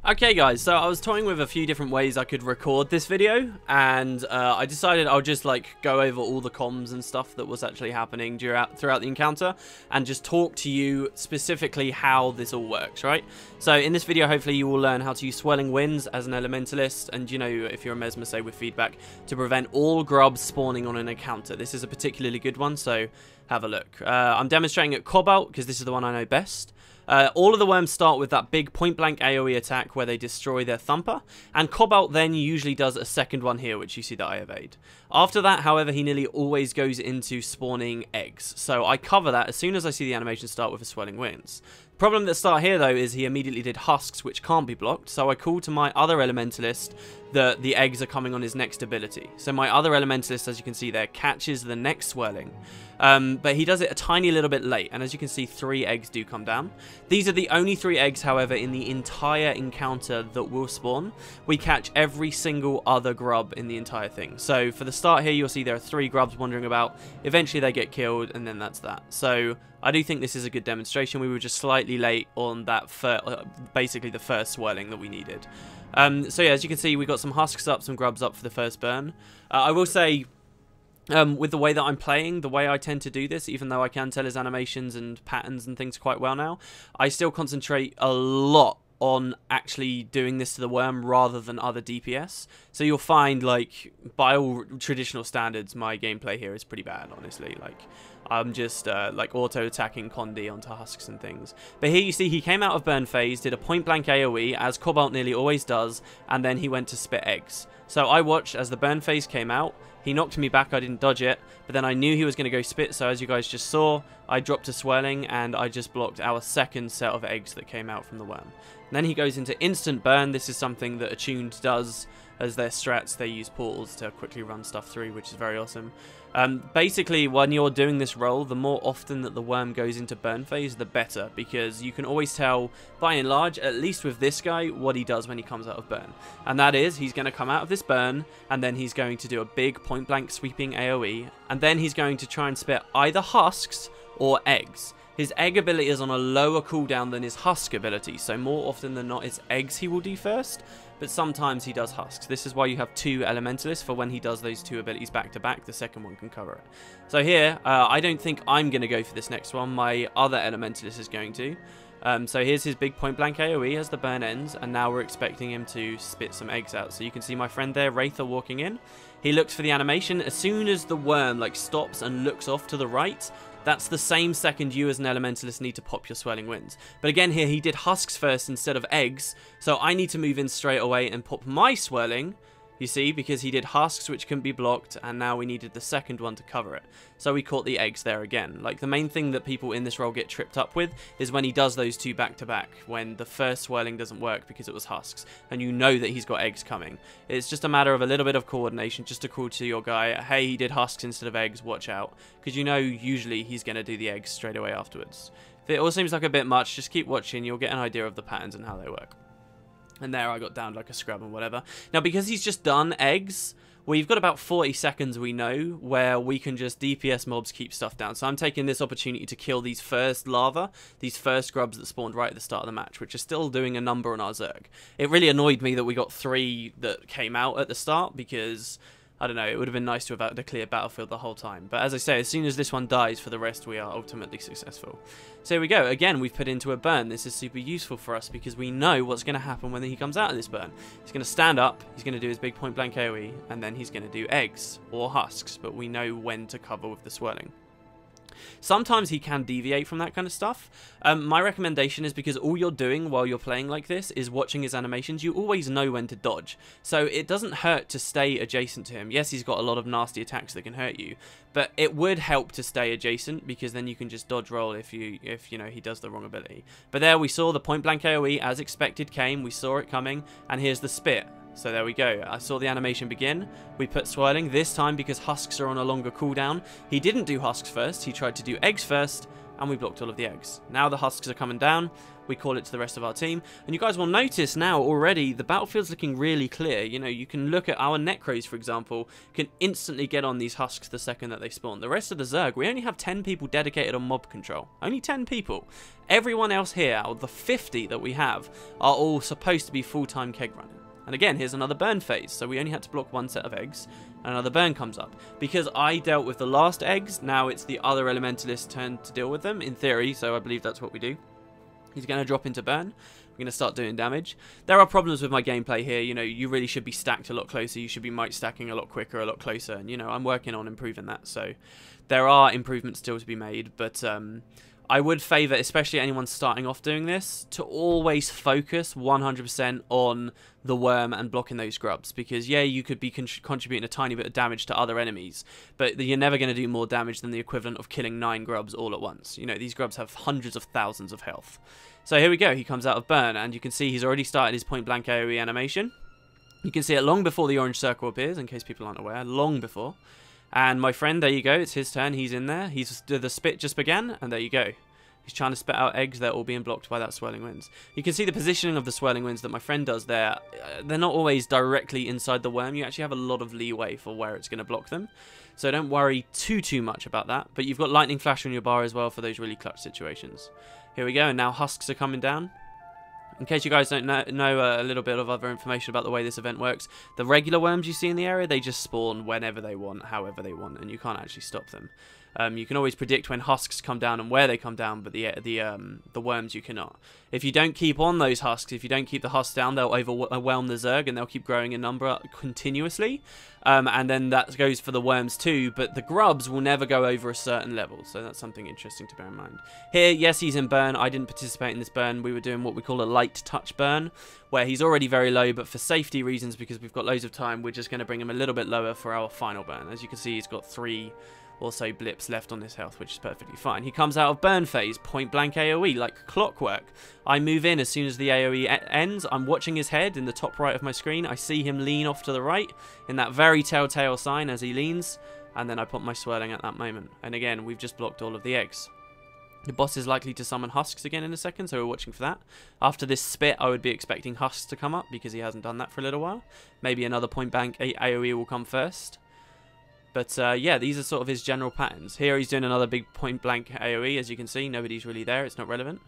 Okay guys, so I was toying with a few different ways I could record this video, and I decided I'll just go over all the comms and stuff that was actually happening throughout the encounter, and just talk to you specifically how this all works, right? So in this video, hopefully you will learn how to use swirling winds as an elementalist, and you know, if you're a mesmer, say with feedback, to prevent all grubs spawning on an encounter. This is a particularly good one, so have a look. I'm demonstrating at Cobalt because this is the one I know best. All of the worms start with that big point-blank AoE attack where they destroy their thumper, and Cobalt then usually does a second one here, which you see that I evade. After that, however, he nearly always goes into spawning eggs, so I cover that as soon as I see the animation start with a swirling winds. The problem that start here, though, is he immediately did husks, which can't be blocked, so I call to my other elementalist that the eggs are coming on his next ability. So my other elementalist, as you can see there, catches the next swirling, but he does it a tiny little bit late, and as you can see, 3 eggs do come down. These are the only 3 eggs, however, in the entire encounter that will spawn. We catch every single other grub in the entire thing. So for the start here, you'll see there are 3 grubs wandering about. Eventually they get killed, and then that's that. So I do think this is a good demonstration. We were just slightly late on that, basically the first swirling that we needed. So yeah, as you can see, we got some husks up, some grubs up for the first burn. I will say, with the way that I'm playing, the way I tend to do this, even though I can tell his animations and patterns and things quite well now, I still concentrate a lot on actually doing this to the worm rather than other DPS. So you'll find, like, by all traditional standards, my gameplay here is pretty bad, honestly. Like, I'm just like auto-attacking Condi onto husks and things. But here you see he came out of burn phase, did a point-blank AoE, as Cobalt nearly always does, and then he went to spit eggs. So I watched as the burn phase came out. He knocked me back, I didn't dodge it, but then I knew he was going to go spit, so as you guys just saw, I dropped a swirling, and I just blocked our second set of eggs that came out from the worm. And then he goes into instant burn. This is something that Attuned does as their strats. They use portals to quickly run stuff through, which is very awesome. Basically, when you're doing this role, the more often that the worm goes into burn phase, the better, because you can always tell, by and large, at least with this guy, what he does when he comes out of burn. And that is, he's going to come out of this burn, and then he's going to do a big point-blank sweeping AoE, and then he's going to try and spit either husks or eggs. His egg ability is on a lower cooldown than his husk ability, so more often than not it's eggs he will do first, but sometimes he does husks. This is why you have 2 elementalists, for when he does those 2 abilities back to back, the second one can cover it. So here, I don't think I'm going to go for this next one, my other elementalist is going to. So here's his big point blank AoE as the burn ends, and now we're expecting him to spit some eggs out. So you can see my friend there, Wraither, walking in. He looks for the animation. As soon as the worm stops and looks off to the right, that's the same second you as an elementalist need to pop your swirling winds. But again here, he did husks first instead of eggs, so I need to move in straight away and pop my swirling, you see, because he did husks which couldn't be blocked, and now we needed the second one to cover it. So we caught the eggs there again. Like, the main thing that people in this role get tripped up with is when he does those 2 back to back, when the first swirling doesn't work because it was husks, and you know that he's got eggs coming. It's just a matter of a little bit of coordination, just to call to your guy, hey, he did husks instead of eggs, watch out, because you know usually he's going to do the eggs straight away afterwards. If it all seems like a bit much, just keep watching, you'll get an idea of the patterns and how they work. And there I got down like a scrub and whatever. Now, because he's just done eggs, we've got about 40 seconds, we know, where we can just DPS mobs, keep stuff down. So I'm taking this opportunity to kill these first larvae, these first grubs that spawned right at the start of the match, which are still doing a number on our zerg. It really annoyed me that we got 3 that came out at the start, because I don't know, it would have been nice to have had a clear battlefield the whole time. But as I say, as soon as this one dies, for the rest we are ultimately successful. So here we go. Again, we've put into a burn. This is super useful for us because we know what's going to happen when he comes out of this burn. He's going to stand up, he's going to do his big point blank AoE, and then he's going to do eggs or husks, but we know when to cover with the swirling. Sometimes he can deviate from that kind of stuff. My recommendation is, because all you're doing while you're playing like this is watching his animations, you always know when to dodge. So it doesn't hurt to stay adjacent to him. Yes, he's got a lot of nasty attacks that can hurt you, but it would help to stay adjacent, because then you can just dodge roll if you know he does the wrong ability. But there we saw the point blank AoE as expected came, we saw it coming, and here's the spit. So there we go. I saw the animation begin. We put swirling, this time because husks are on a longer cooldown. He didn't do husks first, he tried to do eggs first, and we blocked all of the eggs. Now the husks are coming down. we call it to the rest of our team. And you guys will notice now already the battlefield's looking really clear. You know, you can look at our necros, for example, can instantly get on these husks the second that they spawn. The rest of the zerg, we only have 10 people dedicated on mob control. Only 10 people. Everyone else here, out of the 50 that we have, are all supposed to be full-time keg running. And again, here's another burn phase, so we only had to block one set of eggs, and another burn comes up. Because I dealt with the last eggs, now it's the other elementalist's turn to deal with them, in theory, so I believe that's what we do. He's going to drop into burn. We're going to start doing damage. There are problems with my gameplay here. You know, you really should be stacked a lot closer. You should be might stacking a lot quicker, a lot closer. And, you know, I'm working on improving that. So there are improvements still to be made. But I would favour, especially anyone starting off doing this, to always focus 100% on the worm and blocking those grubs. Because, yeah, you could be contributing a tiny bit of damage to other enemies, but you're never going to do more damage than the equivalent of killing 9 grubs all at once. You know, these grubs have hundreds of thousands of health. So here we go. He comes out of burn, and you can see he's already started his point-blank AoE animation. You can see it long before the orange circle appears, in case people aren't aware. Long before. And my friend, there you go, it's his turn, he's in there. The spit just began, and there you go. He's trying to spit out eggs, they're all being blocked by that swirling winds. You can see the positioning of the swirling winds that my friend does there. They're not always directly inside the worm, you actually have a lot of leeway for where it's going to block them. So don't worry too much about that. But you've got lightning flash on your bar as well for those really clutch situations. Here we go, and now husks are coming down. In case you guys don't know a little bit of other information about the way this event works, the regular worms you see in the area, they just spawn whenever they want, however they want, and you can't actually stop them. You can always predict when husks come down and where they come down, but the worms you cannot. If you don't keep on those husks, if you don't keep the husks down, they'll overwhelm the zerg and they'll keep growing in number continuously. And then that goes for the worms too, but the grubs will never go over a certain level, so that's something interesting to bear in mind. Here, yes, he's in burn. I didn't participate in this burn. We were doing what we call a light touch burn, where he's already very low, but for safety reasons, because we've got loads of time, we're just going to bring him a little bit lower for our final burn. As you can see, he's got 3 or so blips left on his health, which is perfectly fine. He comes out of burn phase, point blank AoE, like clockwork. I move in as soon as the AoE ends. I'm watching his head in the top right of my screen. I see him lean off to the right in that very telltale sign as he leans, and then I put my swirling at that moment. And again, we've just blocked all of the eggs. The boss is likely to summon husks again in a second, so we're watching for that. After this spit, I would be expecting husks to come up, because he hasn't done that for a little while. Maybe another point blank AoE will come first. But yeah, these are sort of his general patterns. Here he's doing another big point blank AoE, as you can see. Nobody's really there, it's not relevant.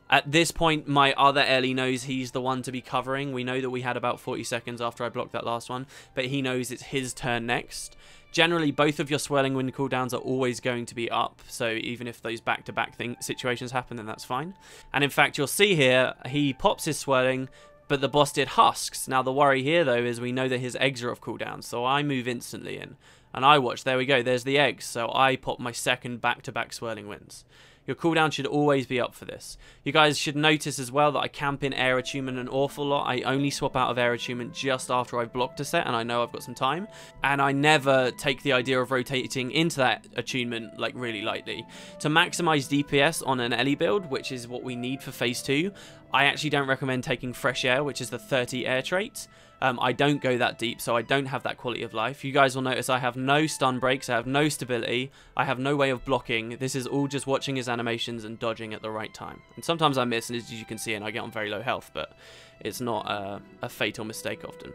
At this point, my other Ellie knows he's the one to be covering. We know that we had about 40 seconds after I blocked that last one, but he knows it's his turn next. Generally, both of your swirling wind cooldowns are always going to be up, so even if those back-to-back situations happen, then that's fine. And in fact, you'll see here, he pops his swirling, but the boss did husks. Now, the worry here, though, is we know that his eggs are off cooldown, so I move instantly in. And I watch, there we go, there's the eggs, so I pop my second back-to-back swirling winds. Your cooldown should always be up for this. You guys should notice as well that I camp in air attunement an awful lot. I only swap out of air attunement just after I've blocked a set and I know I've got some time. And I never take the idea of rotating into that attunement like really lightly. To maximize DPS on an Ellie build, which is what we need for phase 2, I actually don't recommend taking fresh air, which is the 30 air trait. I don't go that deep, so I don't have that quality of life. You guys will notice I have no stun breaks, I have no stability, I have no way of blocking. This is all just watching his animations and dodging at the right time. And sometimes I miss, and as you can see, and I get on very low health, but it's not a fatal mistake often.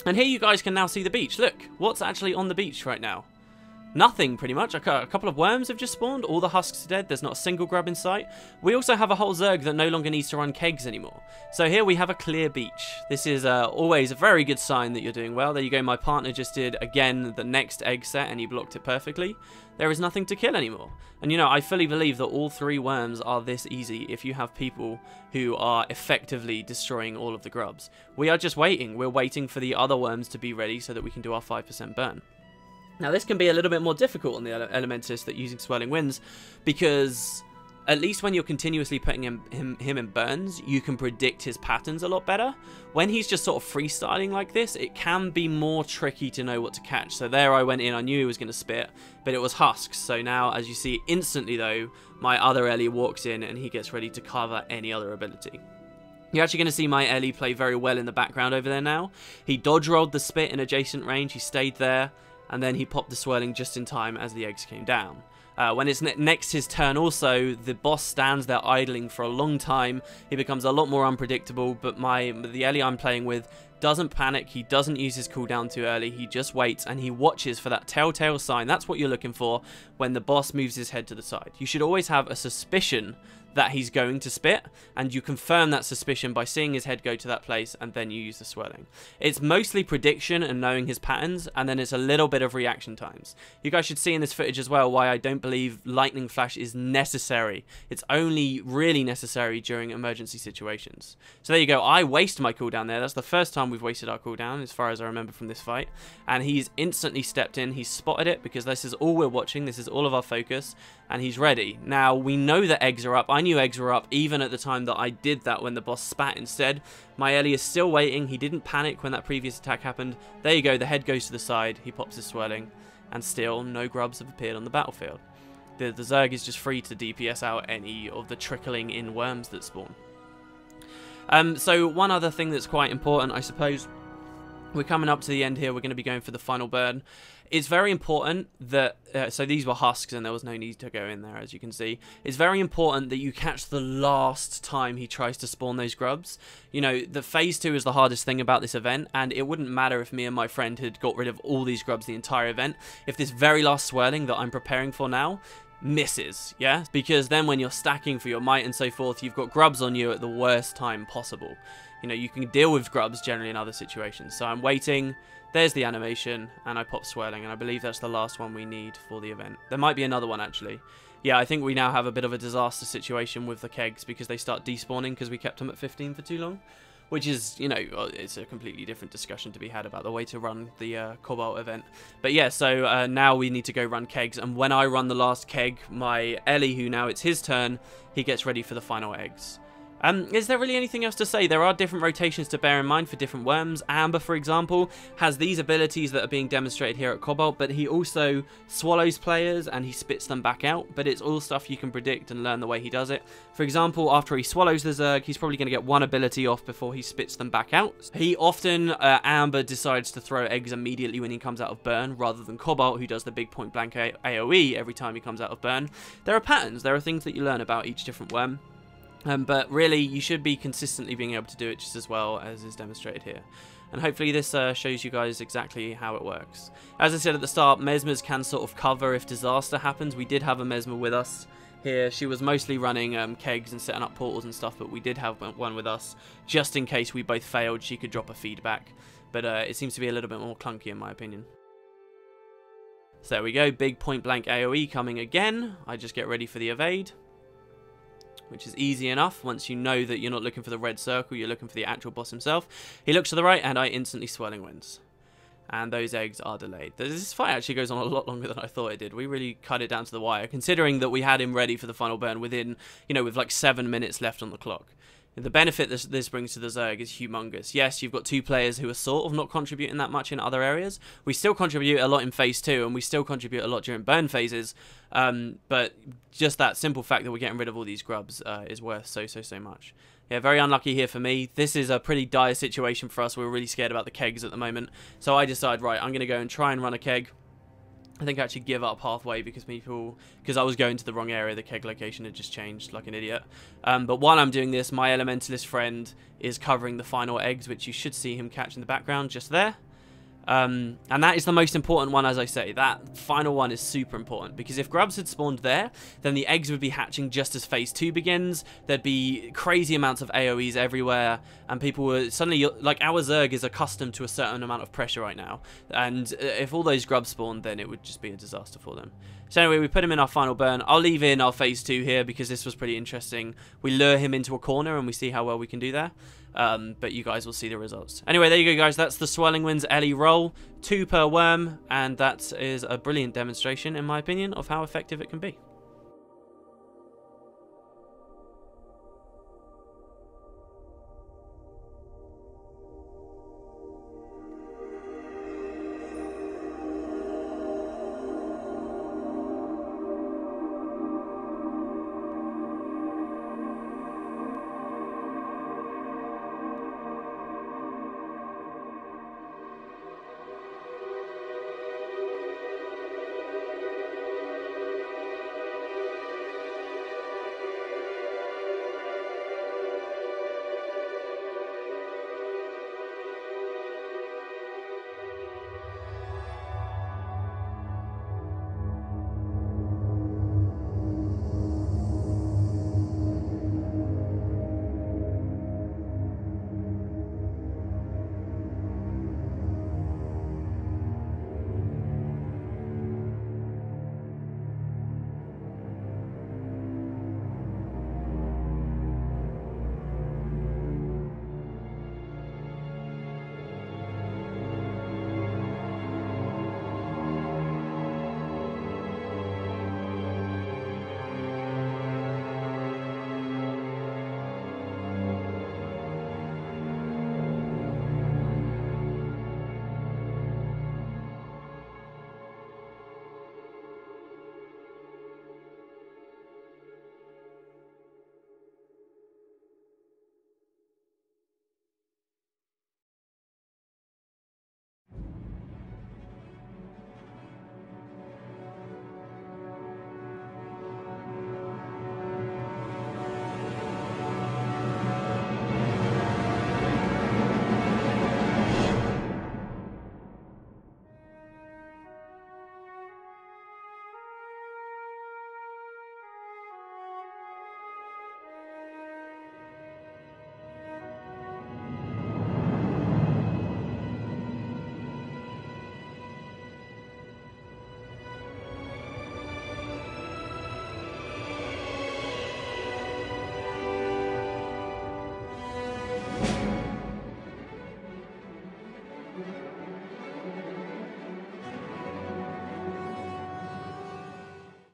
And here you guys can now see the beach. Look, what's actually on the beach right now? Nothing, pretty much. A couple of worms have just spawned. All the husks are dead. There's not a single grub in sight. We also have a whole zerg that no longer needs to run kegs anymore. So here we have a clear beach. This is always a very good sign that you're doing well. There you go. My partner just did, again, the next egg set, and he blocked it perfectly. There is nothing to kill anymore. And, you know, I fully believe that all 3 worms are this easy if you have people who are effectively destroying all of the grubs. We are just waiting. We're waiting for the other worms to be ready so that we can do our 5% burn. Now, this can be a little bit more difficult on the elementalists that using swirling winds, because at least when you're continuously putting him in burns, you can predict his patterns a lot better. When he's just sort of freestyling like this, it can be more tricky to know what to catch. So there I went in, I knew he was going to spit, but it was husks. So now, as you see instantly though, my other Ellie walks in and he gets ready to cover any other ability. You're actually going to see my Ellie play very well in the background over there now. He dodge rolled the spit in adjacent range, he stayed there, and then he popped the swirling just in time as the eggs came down. When it's next his turn also, the boss stands there idling for a long time. He becomes a lot more unpredictable, but the Ellie I'm playing with doesn't panic, he doesn't use his cooldown too early, he just waits and he watches for that telltale sign. That's what you're looking for when the boss moves his head to the side. You should always have a suspicion that he's going to spit, and you confirm that suspicion by seeing his head go to that place, and then you use the swirling. It's mostly prediction and knowing his patterns, and then it's a little bit of reaction times. You guys should see in this footage as well why I don't believe lightning flash is necessary. It's only really necessary during emergency situations. So there you go, I waste my cooldown there. That's the first time we've wasted our cooldown as far as I remember from this fight, and he's instantly stepped in, he's spotted it because this is all we're watching, this is all of our focus, and he's ready. Now we know that eggs are up. I knew eggs were up even at the time that I did that when the boss spat instead. My Ellie is still waiting. He didn't panic when that previous attack happened. There you go, the head goes to the side, he pops his swirling, and still no grubs have appeared on the battlefield. The Zerg is just free to DPS out any of the trickling in worms that spawn. So one other thing that's quite important, I suppose, we're coming up to the end here, we're going to be going for the final burn. It's very important that, so these were husks and there was no need to go in there, as you can see. It's very important that you catch the last time he tries to spawn those grubs. You know, the phase 2 is the hardest thing about this event, and it wouldn't matter if me and my friend had got rid of all these grubs the entire event. If this very last swirling that I'm preparing for now misses, yeah? Because then when you're stacking for your might and so forth, you've got grubs on you at the worst time possible. You know, you can deal with grubs generally in other situations. So I'm waiting. There's the animation, and I pop swirling, and I believe that's the last one we need for the event. There might be another one, actually. Yeah, I think we now have a bit of a disaster situation with the kegs because they start despawning because we kept them at 15 for too long. Which is, you know, it's a completely different discussion to be had about the way to run the Cobalt event. But yeah, so now we need to go run kegs, and when I run the last keg, my Ellie, who now it's his turn, he gets ready for the final eggs. Is there really anything else to say? There are different rotations to bear in mind for different worms. Amber, for example, has these abilities that are being demonstrated here at Cobalt, but he also swallows players and he spits them back out, but it's all stuff you can predict and learn the way he does it. For example, after he swallows the Zerg, he's probably going to get one ability off before he spits them back out. He often, Amber decides to throw eggs immediately when he comes out of burn, rather than Cobalt, who does the big point blank AoE every time he comes out of burn. There are patterns, there are things that you learn about each different worm. But really, you should be consistently being able to do it just as well as is demonstrated here. And hopefully this shows you guys exactly how it works. As I said at the start, Mesmers can sort of cover if disaster happens. We did have a Mesmer with us here. She was mostly running kegs and setting up portals and stuff, but we did have one with us. Just in case we both failed, she could drop a feedback. But it seems to be a little bit more clunky in my opinion. So there we go, big point blank AoE coming again. I just get ready for the evade, which is easy enough once you know that you're not looking for the red circle, you're looking for the actual boss himself. He looks to the right, and I instantly swirling wins. And those eggs are delayed. This fight actually goes on a lot longer than I thought it did. We really cut it down to the wire, considering that we had him ready for the final burn within, you know, with like 7 minutes left on the clock. The benefit this brings to the Zerg is humongous. Yes, you've got 2 players who are sort of not contributing that much in other areas. We still contribute a lot in phase 2, and we still contribute a lot during burn phases. But just that simple fact that we're getting rid of all these grubs is worth so much. Yeah, very unlucky here for me. This is a pretty dire situation for us. We're really scared about the kegs at the moment. So I decide, right, I'm going to go and try and run a keg. I think I actually give up halfway because I was going to the wrong area. The keg location had just changed like an idiot. But while I'm doing this, my elementalist friend is covering the final eggs, which you should see him catch in the background just there. And that is the most important one, as I say. That final one is super important, because if grubs had spawned there, then the eggs would be hatching just as phase 2 begins. There'd be crazy amounts of AoEs everywhere, and people were suddenly, like, our Zerg is accustomed to a certain amount of pressure right now, and if all those grubs spawned, then it would just be a disaster for them. So anyway, we put him in our final burn. I'll leave in our phase 2 here because this was pretty interesting. We lure him into a corner and we see how well we can do there. But you guys will see the results. Anyway, there you go, guys. That's the Swirling Winds Ellie roll. 2 per worm, and that is a brilliant demonstration, in my opinion, of how effective it can be.